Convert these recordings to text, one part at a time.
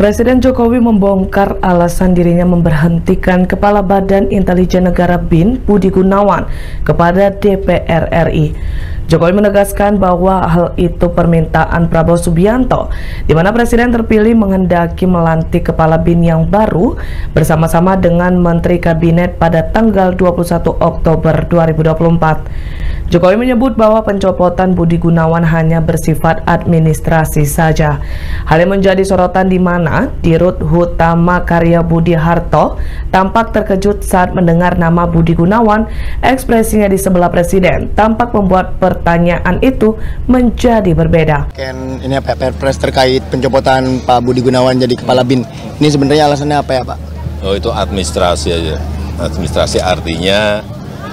Presiden Jokowi membongkar alasan dirinya memberhentikan Kepala Badan Intelijen Negara BIN Budi Gunawan kepada DPR RI. Jokowi menegaskan bahwa hal itu permintaan Prabowo Subianto, di mana Presiden terpilih menghendaki melantik Kepala BIN yang baru bersama-sama dengan Menteri Kabinet pada tanggal 21 Oktober 2024. Jokowi menyebut bahwa pencopotan Budi Gunawan hanya bersifat administrasi saja. Hal yang menjadi sorotan di mana Dirut Hutama Karya Budi Harto tampak terkejut saat mendengar nama Budi Gunawan. Ekspresinya di sebelah Presiden tampak membuat pertanyaan itu menjadi berbeda. Ini Perpres terkait pencopotan Pak Budi Gunawan jadi Kepala BIN. Ini sebenarnya alasannya apa ya Pak? Oh, itu administrasi aja. Administrasi artinya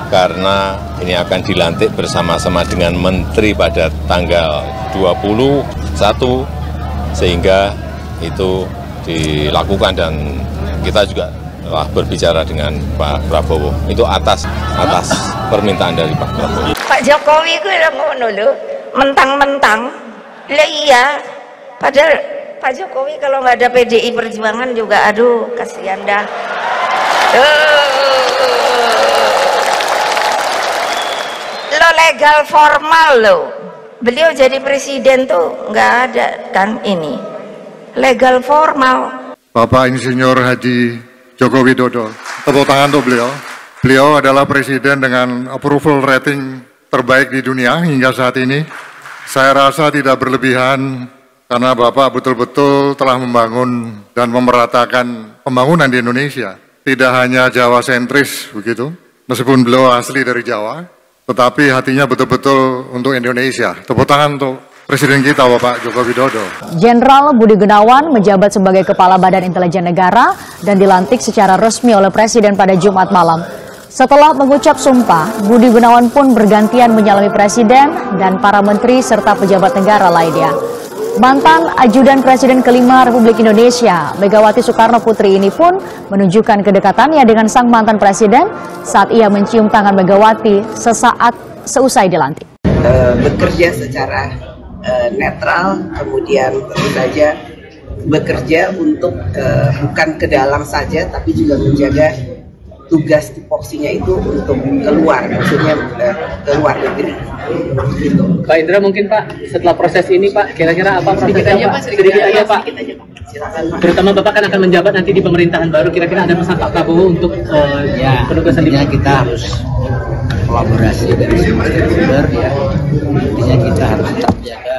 karena ini akan dilantik bersama-sama dengan Menteri pada tanggal 21, sehingga itu dilakukan dan kita juga telah berbicara dengan Pak Prabowo. Itu atas permintaan dari Pak Prabowo. Pak Jokowi itu udah ngono lho, mentang-mentang. Lah iya, padahal Pak Jokowi kalau nggak ada PDI Perjuangan juga aduh kasihan dah. Lo legal formal lo. Beliau jadi presiden tuh nggak ada kan ini. Legal formal. Bapak Insinyur Haji Joko Widodo, tepuk tangan untuk beliau. Beliau adalah presiden dengan approval rating terbaik di dunia hingga saat ini. Saya rasa tidak berlebihan karena Bapak betul-betul telah membangun dan memeratakan pembangunan di Indonesia. Tidak hanya Jawa sentris begitu, meskipun beliau asli dari Jawa, tetapi hatinya betul-betul untuk Indonesia. Tepuk tangan untuk Presiden kita Bapak Joko Widodo. Jenderal Budi Gunawan menjabat sebagai Kepala Badan Intelijen Negara dan dilantik secara resmi oleh Presiden pada Jumat malam. Setelah mengucap sumpah, Budi Gunawan pun bergantian menyalami Presiden dan para menteri serta pejabat negara lainnya. Mantan ajudan Presiden kelima Republik Indonesia, Megawati Soekarno Putri ini pun menunjukkan kedekatannya dengan sang mantan Presiden saat ia mencium tangan Megawati sesaat seusai dilantik. Bekerja secara netral, kemudian tentu saja bekerja untuk bukan ke dalam saja, tapi juga menjaga tugas tupoksinya itu untuk keluar, maksudnya keluar negeri. Gitu. Pak Indra, mungkin Pak setelah proses ini Pak, kira-kira apa prosesnya Pak? Sedikit aja Pak. Terutama Bapak kan akan menjabat nanti di pemerintahan baru, kira-kira ada pesan Pak Prabowo untuk penugasan di kita harus kolaborasi dari semua stakeholder ya. Intinya kita harus tetap jaga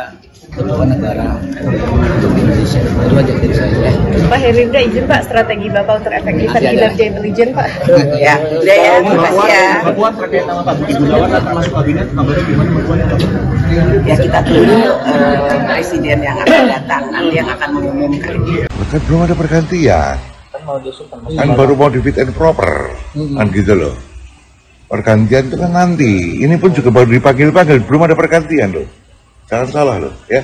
keutuhan negara untuk Indonesia. Itu aja dari saya. Pak Herindra izin Pak strategi Bapak untuk efektifan kinerja intelijen Pak. Ya, udah ya, makasih ya. Bapak terkait nama Pak Budi Gunawan akan masuk kabinet, kabarnya gimana Bapak? Ya kita tunggu presiden yang akan datang, nanti yang akan mengumumkan. Kan belum ada pergantian. Kan baru mau di fit and proper, kan gitu loh. Pergantian itu kan nanti. Ini pun juga baru dipanggil-panggil, belum ada pergantian loh. Jangan salah loh, ya.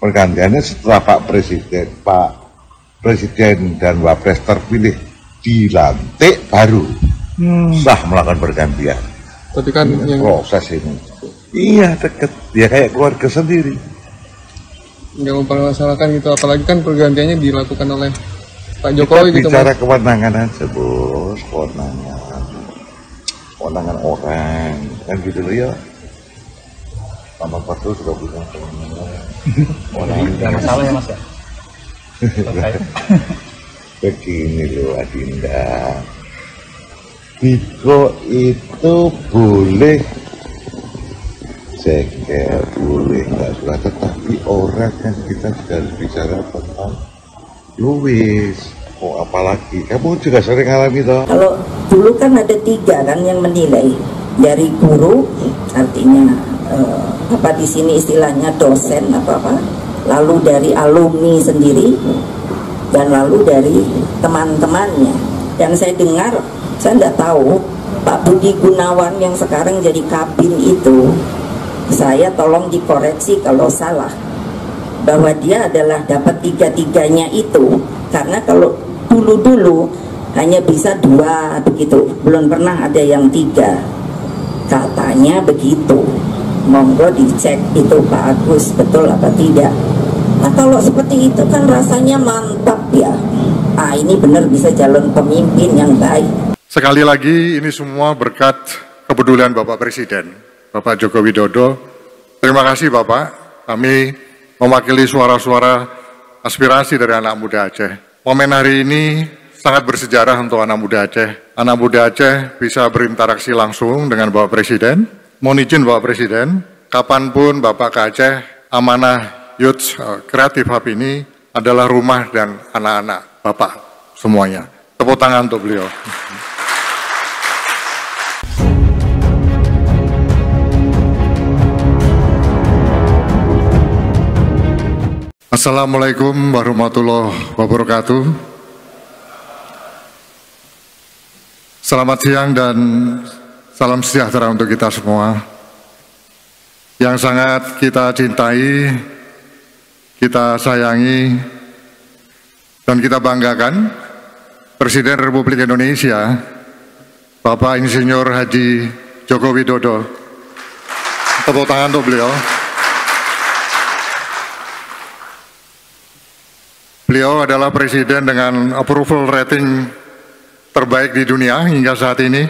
Pergantiannya setelah Pak Presiden dan Wapres terpilih dilantik baru sah melakukan pergantian. Tapi kan yang proses ini, iya deket, dia kayak keluarga sendiri. nggak mempermasalahkan gitu, apalagi kan pergantiannya dilakukan oleh Pak Jokowi. Kita bicara kewenangan aja bos, kewenangan orang kan gitu loh ya. Sama Patul sudah punya kewenangan. Tidak masalah ya Mas ya. Begini loh Adinda, Biko itu boleh ceker, boleh nggak suka, tetapi orang yang kita sudah bicara tentang Luis, apalagi kamu juga sering alami toh. Kalau dulu kan ada 3 kan yang menilai, dari guru artinya apa di sini istilahnya dosen apa, lalu dari alumni sendiri, dan lalu dari teman-temannya. Dan saya dengar, saya tidak tahu Pak Budi Gunawan yang sekarang jadi kabin itu, saya tolong dikoreksi kalau salah, bahwa dia adalah dapat 3-3-nya itu, karena kalau dulu hanya bisa 2 begitu, belum pernah ada yang 3, katanya begitu. Monggo dicek itu Pak Agus betul apa tidak. Nah kalau seperti itu kan rasanya mantap ya. Ah ini benar bisa calon pemimpin yang baik. Sekali lagi ini semua berkat kepedulian Bapak Presiden, Bapak Joko Widodo. Terima kasih Bapak, kami mewakili suara-suara aspirasi dari anak muda Aceh. Momen hari ini sangat bersejarah untuk anak muda Aceh. Anak muda Aceh bisa berinteraksi langsung dengan Bapak Presiden. Mohon izin Bapak Presiden, kapanpun Bapak ke Aceh, amanah Youth Creative Hub ini adalah rumah dan anak-anak Bapak semuanya. Tepuk tangan untuk beliau. Assalamualaikum warahmatullahi wabarakatuh. Selamat siang dan salam sejahtera untuk kita semua. Yang sangat kita cintai, kita sayangi, dan kita banggakan, Presiden Republik Indonesia, Bapak Insinyur Haji Joko Widodo. Tepuk tangan untuk beliau. Beliau adalah presiden dengan approval rating terbaik di dunia hingga saat ini.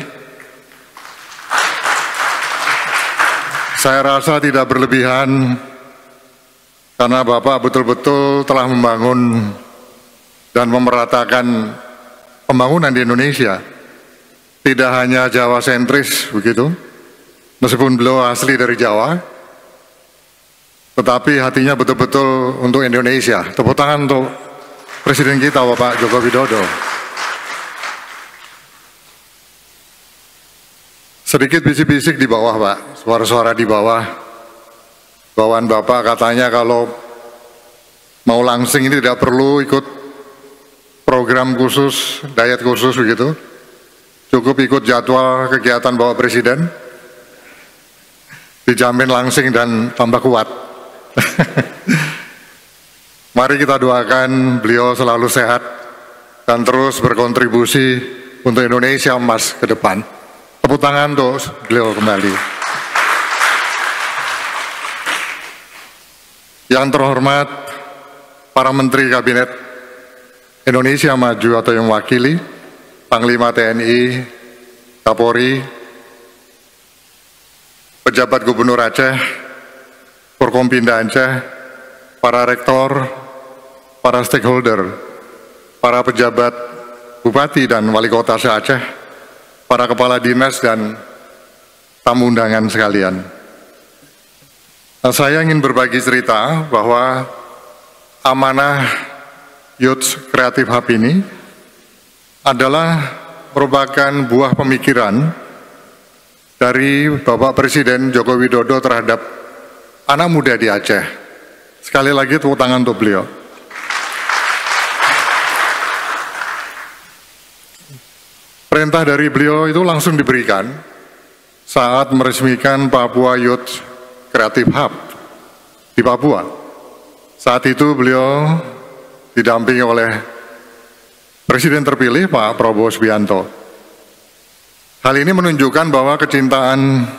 Saya rasa tidak berlebihan karena Bapak betul-betul telah membangun dan memeratakan pembangunan di Indonesia. Tidak hanya Jawa sentris begitu, meskipun beliau asli dari Jawa, tetapi hatinya betul-betul untuk Indonesia. Tepuk tangan untuk Presiden kita Bapak Joko Widodo. Sedikit bisik-bisik di bawah Pak, suara-suara di bawah. Bawaan Bapak katanya kalau mau langsing ini tidak perlu ikut program khusus, diet khusus begitu. Cukup ikut jadwal kegiatan Bapak Presiden. Dijamin langsing dan tambah kuat. Mari kita doakan beliau selalu sehat dan terus berkontribusi untuk Indonesia emas ke depan. Tepuk tangan untuk beliau kembali. Yang terhormat para Menteri Kabinet Indonesia Maju atau yang mewakili, Panglima TNI, Kapolri, pejabat Gubernur Aceh, Forkompinda Aceh, para rektor, para stakeholder, para pejabat bupati dan wali kota se-Aceh, para kepala dinas dan tamu undangan sekalian. Nah, saya ingin berbagi cerita bahwa amanah Youth Creative Hub ini adalah merupakan buah pemikiran dari Bapak Presiden Joko Widodo terhadap anak muda di Aceh. Sekali lagi tepuk tangan untuk beliau. Perintah dari beliau itu langsung diberikan saat meresmikan Papua Youth Creative Hub di Papua. Saat itu beliau didampingi oleh Presiden terpilih Pak Prabowo Subianto. Hal ini menunjukkan bahwa kecintaan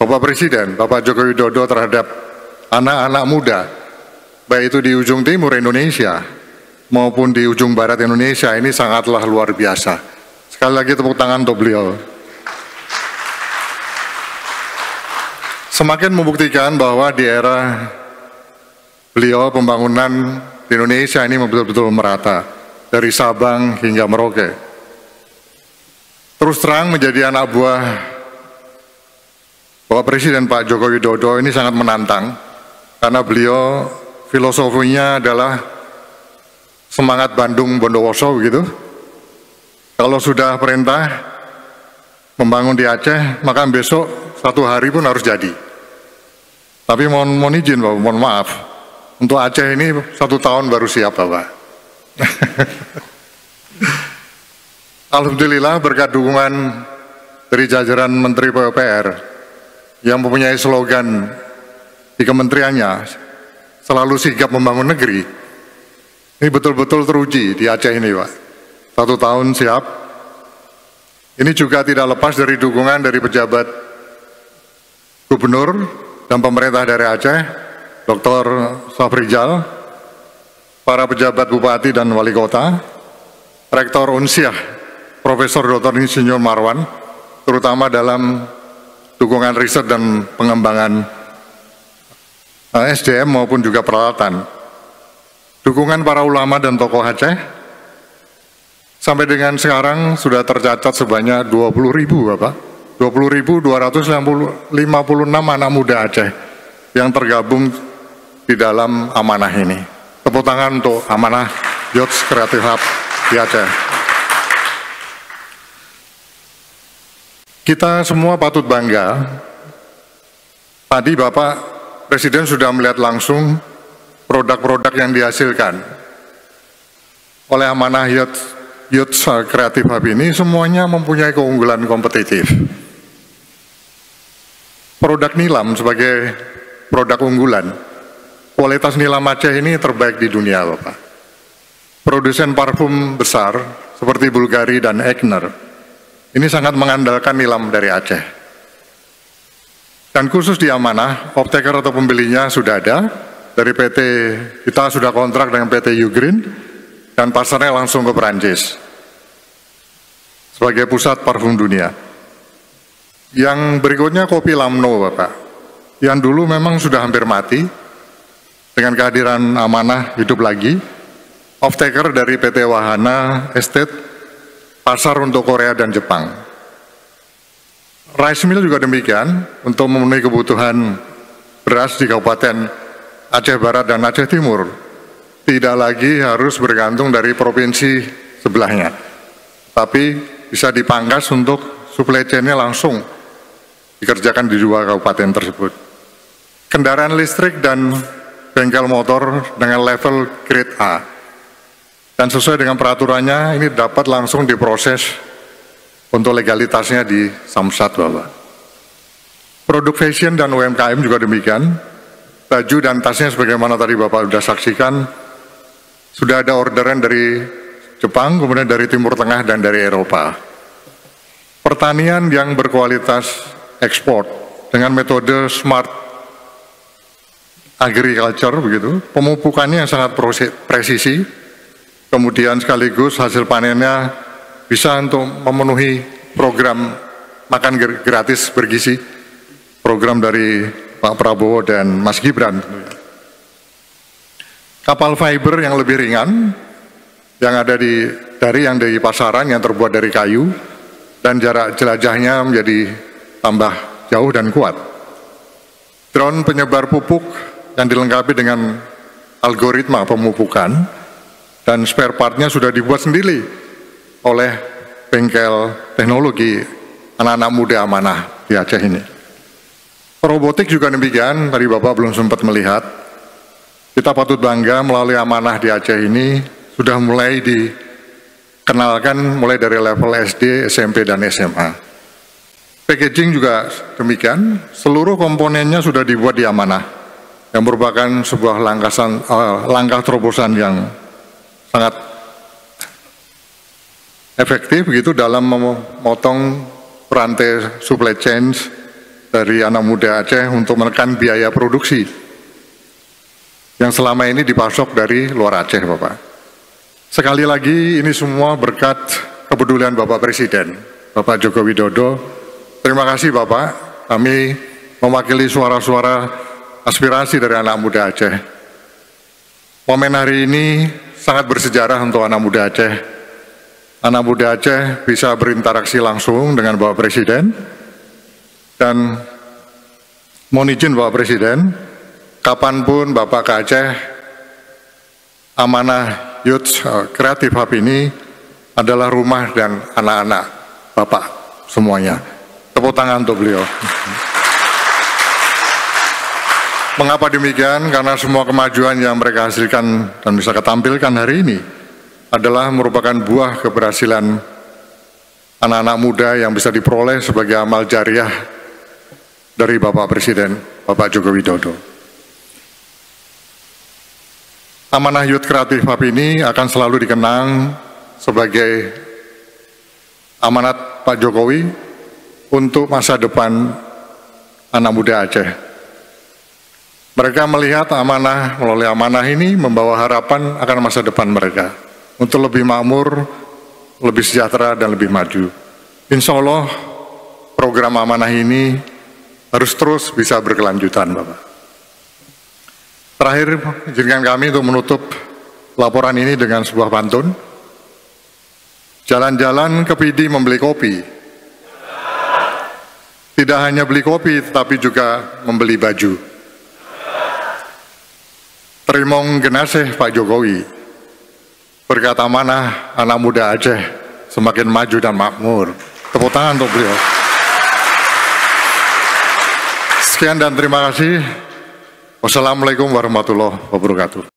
Bapak Presiden, Bapak Joko Widodo terhadap anak-anak muda, baik itu di ujung timur Indonesia maupun di ujung barat Indonesia, ini sangatlah luar biasa. Sekali lagi tepuk tangan untuk beliau. Semakin membuktikan bahwa di era beliau pembangunan di Indonesia ini betul-betul merata, dari Sabang hingga Merauke. Terus terang menjadi anak buah Bapak Presiden Pak Joko Widodo ini sangat menantang, karena beliau filosofinya adalah semangat Bandung Bondowoso begitu. Kalau sudah perintah membangun di Aceh, maka besok satu hari pun harus jadi. Tapi mohon izin Bapak, mohon maaf, untuk Aceh ini 1 tahun baru siap Bapak. Alhamdulillah berkat dukungan dari jajaran Menteri PUPR yang mempunyai slogan di kementeriannya, selalu sigap membangun negeri. Ini betul-betul teruji di Aceh ini Pak. 1 tahun siap. Ini juga tidak lepas dari dukungan dari pejabat gubernur dan pemerintah dari Aceh Dr. Safrizal, para pejabat bupati dan wali kota, Rektor Unsiah, Profesor Dr. Insinyur Marwan, terutama dalam dukungan riset dan pengembangan SDM maupun juga peralatan. Dukungan para ulama dan tokoh Aceh, sampai dengan sekarang sudah tercatat sebanyak 20.000 Bapak. 20.256 anak muda Aceh yang tergabung di dalam amanah ini. Tepuk tangan untuk amanah Youth Creative Hub di Aceh. Kita semua patut bangga. Tadi Bapak Presiden sudah melihat langsung produk-produk yang dihasilkan oleh amanah Youth Creative Hub ini, semuanya mempunyai keunggulan kompetitif. Produk nilam sebagai produk unggulan, kualitas nilam Aceh ini terbaik di dunia Bapak. Produsen parfum besar seperti Bulgari dan Egner ini sangat mengandalkan nilam dari Aceh. Dan khusus di amanah, optaker atau pembelinya sudah ada, dari PT, kita sudah kontrak dengan PT Ugreen, dan pasarnya langsung ke Perancis sebagai pusat parfum dunia. Yang berikutnya kopi Lamno Bapak, yang dulu memang sudah hampir mati, dengan kehadiran amanah hidup lagi, off-taker dari PT Wahana Estate, pasar untuk Korea dan Jepang. Rice Mill juga demikian, untuk memenuhi kebutuhan beras di Kabupaten Aceh Barat dan Aceh Timur, tidak lagi harus bergantung dari provinsi sebelahnya, tapi bisa dipangkas untuk supply chain-nya langsung dikerjakan di dua kabupaten tersebut. Kendaraan listrik dan bengkel motor dengan level grade A, dan sesuai dengan peraturannya ini dapat langsung diproses untuk legalitasnya di Samsat Bapak. Produk fashion dan UMKM juga demikian. Baju dan tasnya sebagaimana tadi Bapak sudah saksikan, sudah ada orderan dari Jepang, kemudian dari Timur Tengah dan dari Eropa. Pertanian yang berkualitas ekspor dengan metode smart agriculture begitu, pemupukannya yang sangat presisi, kemudian sekaligus hasil panennya bisa untuk memenuhi program makan gratis bergizi, program dari Pak Prabowo dan Mas Gibran. Kapal fiber yang lebih ringan, yang ada dari pasaran yang terbuat dari kayu, dan jarak jelajahnya menjadi tambah jauh dan kuat. Drone penyebar pupuk yang dilengkapi dengan algoritma pemupukan, dan spare partnya sudah dibuat sendiri oleh bengkel teknologi anak-anak muda amanah di Aceh ini. Robotik juga demikian, tadi Bapak belum sempat melihat. Kita patut bangga melalui amanah di Aceh ini sudah mulai dikenalkan mulai dari level SD, SMP, dan SMA. Packaging juga demikian, seluruh komponennya sudah dibuat di amanah, yang merupakan sebuah langkah terobosan yang sangat efektif begitu dalam memotong rantai supply chain dari anak muda Aceh untuk menekan biaya produksi yang selama ini dipasok dari luar Aceh Bapak. Sekali lagi ini semua berkat kepedulian Bapak Presiden, Bapak Joko Widodo. Terima kasih Bapak, kami mewakili suara-suara aspirasi dari anak muda Aceh. Momen hari ini sangat bersejarah untuk anak muda Aceh. Anak muda Aceh bisa berinteraksi langsung dengan Bapak Presiden, dan mohon izin Bapak Presiden, kapanpun Bapak ke Aceh, amanah Youth Creative Hub ini adalah rumah dan anak-anak Bapak semuanya. Tepuk tangan untuk beliau. Mengapa demikian? Karena semua kemajuan yang mereka hasilkan dan bisa ketampilkan hari ini adalah merupakan buah keberhasilan anak-anak muda yang bisa diperoleh sebagai amal jariah dari Bapak Presiden, Bapak Joko Widodo. Amanah Youth Creative Hub ini akan selalu dikenang sebagai amanat Pak Jokowi untuk masa depan anak muda Aceh. Mereka melihat amanah, melalui amanah ini membawa harapan akan masa depan mereka untuk lebih makmur, lebih sejahtera, dan lebih maju. Insya Allah program amanah ini harus terus bisa berkelanjutan, Bapak. Terakhir, izinkan kami untuk menutup laporan ini dengan sebuah pantun. Jalan-jalan ke Pidi membeli kopi. Tidak hanya beli kopi, tetapi juga membeli baju. Terimong genaseh Pak Jokowi. Berkata mana anak muda Aceh semakin maju dan makmur. Tepuk tangan untuk beliau. Sekian dan terima kasih. Wassalamualaikum warahmatullahi wabarakatuh.